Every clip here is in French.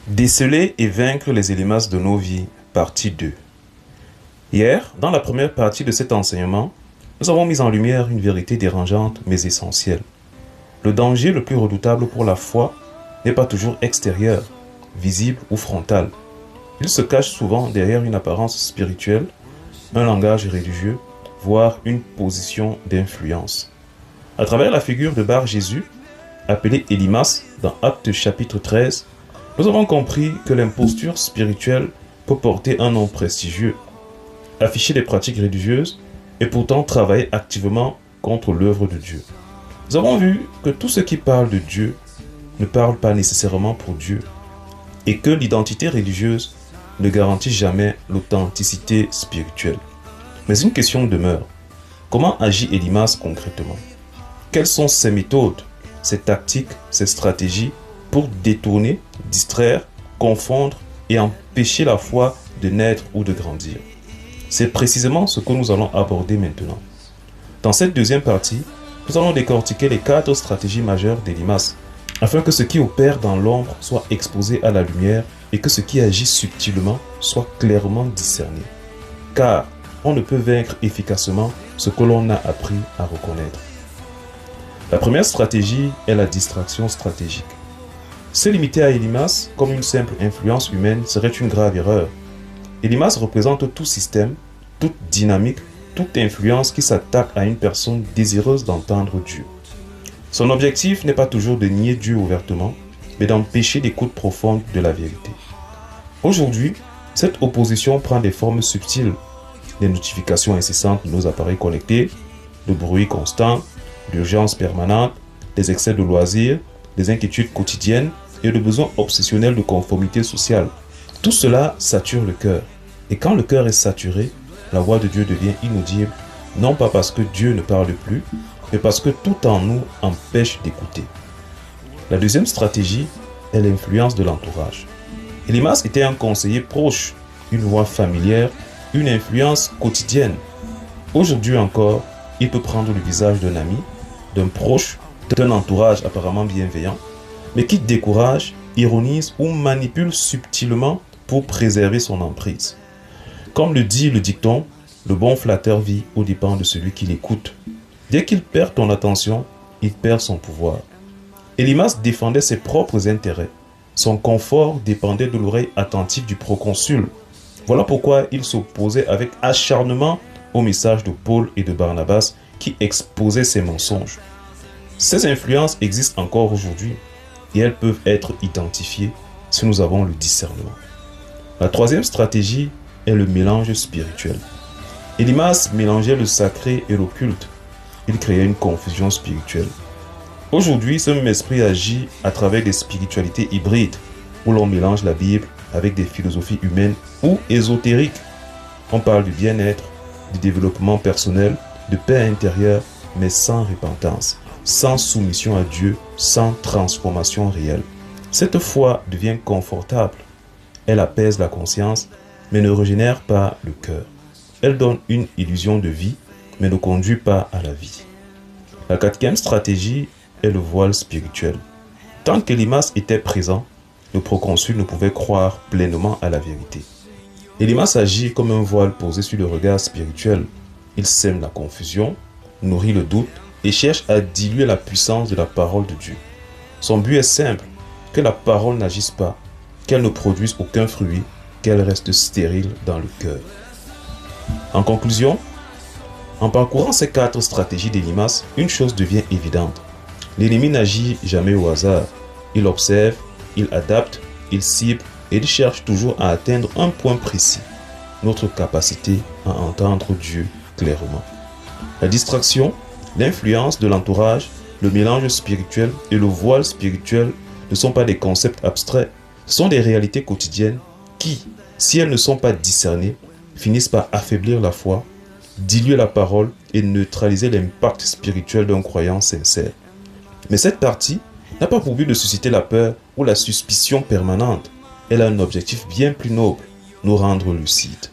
Déceler et vaincre les élimas de nos vies, partie 2. Hier, dans la première partie de cet enseignement, nous avons mis en lumière une vérité dérangeante mais essentielle. Le danger le plus redoutable pour la foi n'est pas toujours extérieur, visible ou frontal. Il se cache souvent derrière une apparence spirituelle, un langage religieux, voire une position d'influence. À travers la figure de Bar Jésus, appelé Élimas dans Actes chapitre 13, nous avons compris que l'imposture spirituelle peut porter un nom prestigieux, afficher des pratiques religieuses et pourtant travailler activement contre l'œuvre de Dieu. Nous avons vu que tout ce qui parle de Dieu ne parle pas nécessairement pour Dieu et que l'identité religieuse ne garantit jamais l'authenticité spirituelle. Mais une question demeure. Comment agit Élimas concrètement? Quelles sont ses méthodes, ses tactiques, ses stratégies pour détourner, distraire, confondre et empêcher la foi de naître ou de grandir? C'est précisément ce que nous allons aborder maintenant. Dans cette deuxième partie, nous allons décortiquer les 4 stratégies majeures d'Élimas, afin que ce qui opère dans l'ombre soit exposé à la lumière et que ce qui agit subtilement soit clairement discerné. Car on ne peut vaincre efficacement ce que l'on a appris à reconnaître. La première stratégie est la distraction stratégique. Se limiter à Élimas comme une simple influence humaine serait une grave erreur. Élimas représente tout système, toute dynamique, toute influence qui s'attaque à une personne désireuse d'entendre Dieu. Son objectif n'est pas toujours de nier Dieu ouvertement, mais d'empêcher l'écoute profonde de la vérité. Aujourd'hui, cette opposition prend des formes subtiles. Les notifications incessantes de nos appareils connectés, le bruit constant, l'urgence permanente, les excès de loisirs, les inquiétudes quotidiennes et le besoin obsessionnel de conformité sociale. Tout cela sature le cœur. Et quand le cœur est saturé, la voix de Dieu devient inaudible, non pas parce que Dieu ne parle plus, mais parce que tout en nous empêche d'écouter. La deuxième stratégie est l'influence de l'entourage. Élimas était un conseiller proche, une voix familière, une influence quotidienne. Aujourd'hui encore, il peut prendre le visage d'un ami, d'un proche, d'un entourage apparemment bienveillant, mais qui décourage, ironise ou manipule subtilement pour préserver son emprise. Comme le dit le dicton, le bon flatteur vit aux dépens de celui qui l'écoute. Dès qu'il perd ton attention, il perd son pouvoir. Élimas défendait ses propres intérêts. Son confort dépendait de l'oreille attentive du proconsul. Voilà pourquoi il s'opposait avec acharnement au message de Paul et de Barnabas qui exposaient ses mensonges. Ces influences existent encore aujourd'hui et elles peuvent être identifiées si nous avons le discernement. La troisième stratégie est le mélange spirituel. Élimas mélangeait le sacré et l'occulte. Il créait une confusion spirituelle. Aujourd'hui, ce même esprit agit à travers des spiritualités hybrides où l'on mélange la Bible avec des philosophies humaines ou ésotériques. On parle du bien-être, du développement personnel, de paix intérieure, mais sans repentance, sans soumission à Dieu, sans transformation réelle. Cette foi devient confortable. Elle apaise la conscience, mais ne régénère pas le cœur. Elle donne une illusion de vie, mais ne conduit pas à la vie. La 4e stratégie est le voile spirituel. Tant qu'Élimas était présent, le proconsul ne pouvait croire pleinement à la vérité. Élimas agit comme un voile posé sur le regard spirituel. Il sème la confusion, nourrit le doute et cherche à diluer la puissance de la parole de Dieu. Son but est simple, que la parole n'agisse pas, qu'elle ne produise aucun fruit, qu'elle reste stérile dans le cœur. En conclusion, en parcourant ces 4 stratégies d'Élimas, une chose devient évidente. L'ennemi n'agit jamais au hasard. Il observe, il adapte, il cible et il cherche toujours à atteindre un point précis, notre capacité à entendre Dieu clairement. La distraction, l'influence de l'entourage, le mélange spirituel et le voile spirituel ne sont pas des concepts abstraits, ce sont des réalités quotidiennes qui, si elles ne sont pas discernées, finissent par affaiblir la foi, diluer la parole et neutraliser l'impact spirituel d'un croyant sincère. Mais cette partie n'a pas pour but de susciter la peur ou la suspicion permanente. Elle a un objectif bien plus noble, nous rendre lucides.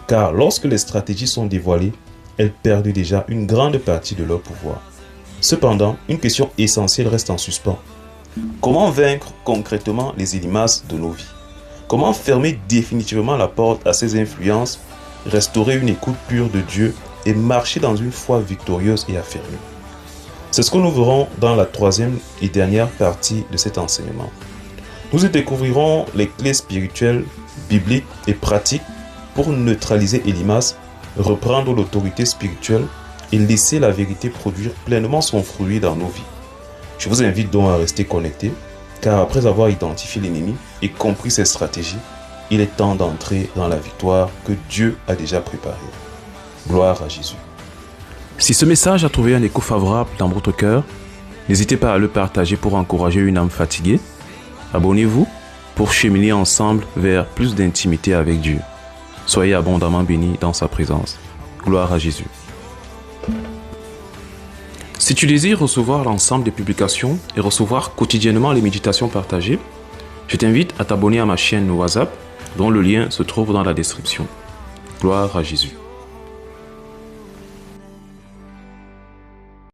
Car lorsque les stratégies sont dévoilées, elles perdent déjà une grande partie de leur pouvoir. Cependant, une question essentielle reste en suspens. Comment vaincre concrètement les élimas de nos vies? Comment fermer définitivement la porte à ces influences, restaurer une écoute pure de Dieu et marcher dans une foi victorieuse et affirmée? C'est ce que nous verrons dans la troisième et dernière partie de cet enseignement. Nous y découvrirons les clés spirituelles, bibliques et pratiques pour neutraliser Élymas, reprendre l'autorité spirituelle et laisser la vérité produire pleinement son fruit dans nos vies. Je vous invite donc à rester connectés, car après avoir identifié l'ennemi et compris ses stratégies, il est temps d'entrer dans la victoire que Dieu a déjà préparée. Gloire à Jésus. Si ce message a trouvé un écho favorable dans votre cœur, n'hésitez pas à le partager pour encourager une âme fatiguée. Abonnez-vous pour cheminer ensemble vers plus d'intimité avec Dieu. Soyez abondamment bénis dans sa présence. Gloire à Jésus. Si tu désires recevoir l'ensemble des publications et recevoir quotidiennement les méditations partagées, je t'invite à t'abonner à ma chaîne WhatsApp, dont le lien se trouve dans la description. Gloire à Jésus.